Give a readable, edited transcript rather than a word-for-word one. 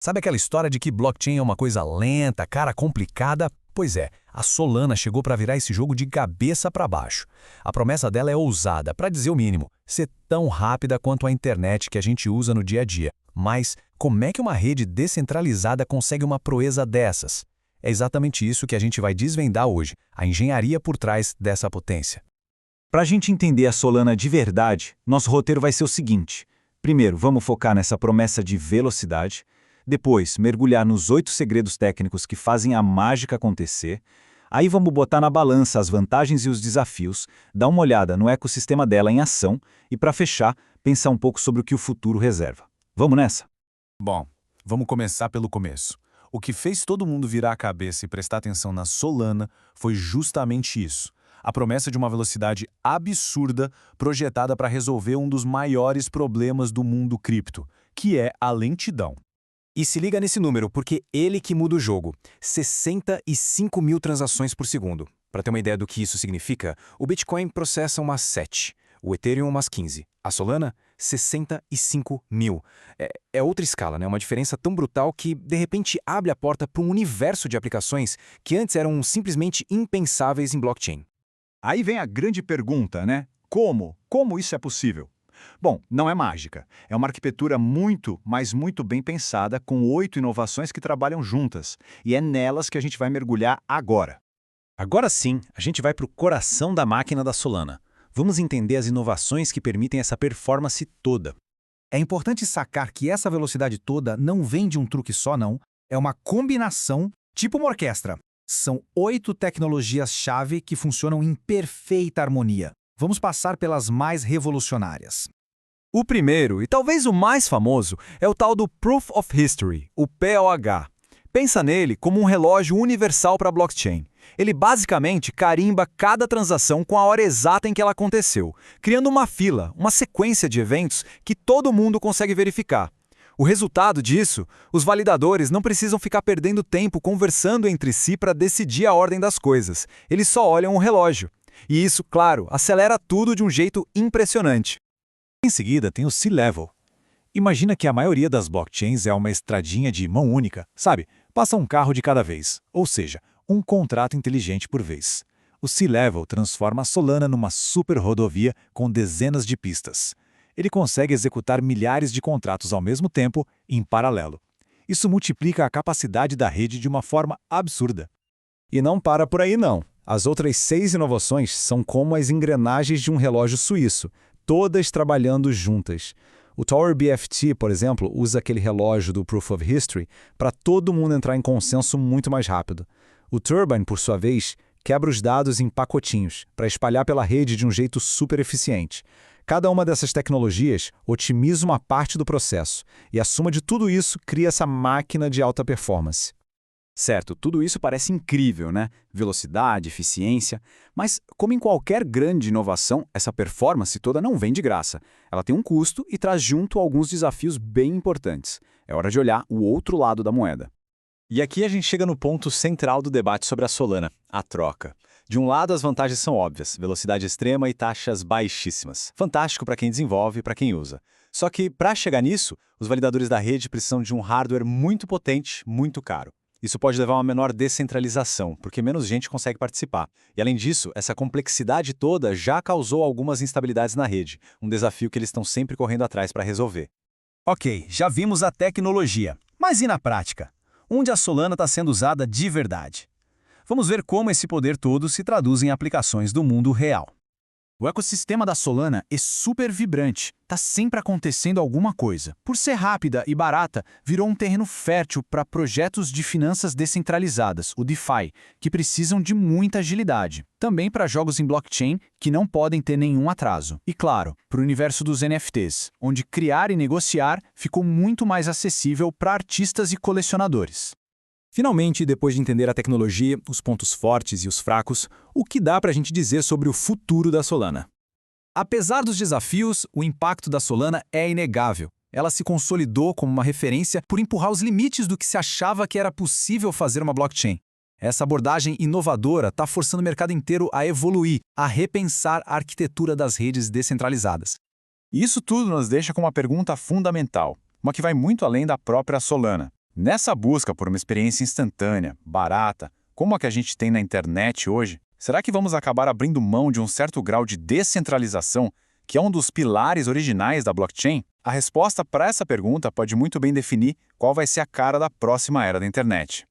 Sabe aquela história de que blockchain é uma coisa lenta, cara, complicada? Pois é, a Solana chegou para virar esse jogo de cabeça para baixo. A promessa dela é ousada, para dizer o mínimo, ser tão rápida quanto a internet que a gente usa no dia a dia. Mas como é que uma rede descentralizada consegue uma proeza dessas? É exatamente isso que a gente vai desvendar hoje, a engenharia por trás dessa potência. Para a gente entender a Solana de verdade, nosso roteiro vai ser o seguinte. Primeiro, vamos focar nessa promessa de velocidade. Depois, mergulhar nos 8 segredos técnicos que fazem a mágica acontecer. Aí vamos botar na balança as vantagens e os desafios, dar uma olhada no ecossistema dela em ação e, para fechar, pensar um pouco sobre o que o futuro reserva. Vamos nessa? Bom, vamos começar pelo começo. O que fez todo mundo virar a cabeça e prestar atenção na Solana foi justamente isso. A promessa de uma velocidade absurda projetada para resolver um dos maiores problemas do mundo cripto, que é a lentidão. E se liga nesse número, porque ele que muda o jogo. 65 mil transações por segundo. Para ter uma ideia do que isso significa, o Bitcoin processa umas 7, o Ethereum umas 15. A Solana, 65 mil. É outra escala, né? Uma diferença tão brutal que, de repente, abre a porta para um universo de aplicações que antes eram simplesmente impensáveis em blockchain. Aí vem a grande pergunta, né? Como? Como isso é possível? Bom, não é mágica. É uma arquitetura muito, mas muito bem pensada, com 8 inovações que trabalham juntas. E é nelas que a gente vai mergulhar agora. Agora sim, a gente vai para o coração da máquina da Solana. Vamos entender as inovações que permitem essa performance toda. É importante sacar que essa velocidade toda não vem de um truque só, não. É uma combinação, tipo uma orquestra. São 8 tecnologias-chave que funcionam em perfeita harmonia. Vamos passar pelas mais revolucionárias. O primeiro, e talvez o mais famoso, é o tal do Proof of History, o POH. Pensa nele como um relógio universal para a blockchain. Ele basicamente carimba cada transação com a hora exata em que ela aconteceu, criando uma fila, uma sequência de eventos que todo mundo consegue verificar. O resultado disso, os validadores não precisam ficar perdendo tempo conversando entre si para decidir a ordem das coisas. Eles só olham o relógio. E isso, claro, acelera tudo de um jeito impressionante. Em seguida tem o C-Level. Imagina que a maioria das blockchains é uma estradinha de mão única, sabe? Passa um carro de cada vez, ou seja, um contrato inteligente por vez. O C-Level transforma a Solana numa super rodovia com dezenas de pistas. Ele consegue executar milhares de contratos ao mesmo tempo, em paralelo. Isso multiplica a capacidade da rede de uma forma absurda. E não para por aí não. As outras 6 inovações são como as engrenagens de um relógio suíço, todas trabalhando juntas. O Tower BFT, por exemplo, usa aquele relógio do Proof of History para todo mundo entrar em consenso muito mais rápido. O Turbine, por sua vez, quebra os dados em pacotinhos para espalhar pela rede de um jeito super eficiente. Cada uma dessas tecnologias otimiza uma parte do processo, e a soma de tudo isso cria essa máquina de alta performance. Certo, tudo isso parece incrível, né? Velocidade, eficiência. Mas, como em qualquer grande inovação, essa performance toda não vem de graça. Ela tem um custo e traz junto alguns desafios bem importantes. É hora de olhar o outro lado da moeda. E aqui a gente chega no ponto central do debate sobre a Solana, a troca. De um lado, as vantagens são óbvias, velocidade extrema e taxas baixíssimas. Fantástico para quem desenvolve e para quem usa. Só que, para chegar nisso, os validadores da rede precisam de um hardware muito potente, muito caro. Isso pode levar a uma menor descentralização, porque menos gente consegue participar. E, além disso, essa complexidade toda já causou algumas instabilidades na rede, um desafio que eles estão sempre correndo atrás para resolver. Ok, já vimos a tecnologia. Mas e na prática? Onde a Solana está sendo usada de verdade? Vamos ver como esse poder todo se traduz em aplicações do mundo real. O ecossistema da Solana é super vibrante, está sempre acontecendo alguma coisa. Por ser rápida e barata, virou um terreno fértil para projetos de finanças descentralizadas, o DeFi, que precisam de muita agilidade. Também para jogos em blockchain que não podem ter nenhum atraso. E claro, para o universo dos NFTs, onde criar e negociar ficou muito mais acessível para artistas e colecionadores. Finalmente, depois de entender a tecnologia, os pontos fortes e os fracos, o que dá para a gente dizer sobre o futuro da Solana? Apesar dos desafios, o impacto da Solana é inegável. Ela se consolidou como uma referência por empurrar os limites do que se achava que era possível fazer uma blockchain. Essa abordagem inovadora está forçando o mercado inteiro a evoluir, a repensar a arquitetura das redes descentralizadas. E isso tudo nos deixa com uma pergunta fundamental, uma que vai muito além da própria Solana. Nessa busca por uma experiência instantânea, barata, como a que a gente tem na internet hoje, será que vamos acabar abrindo mão de um certo grau de descentralização, que é um dos pilares originais da blockchain? A resposta para essa pergunta pode muito bem definir qual vai ser a cara da próxima era da internet.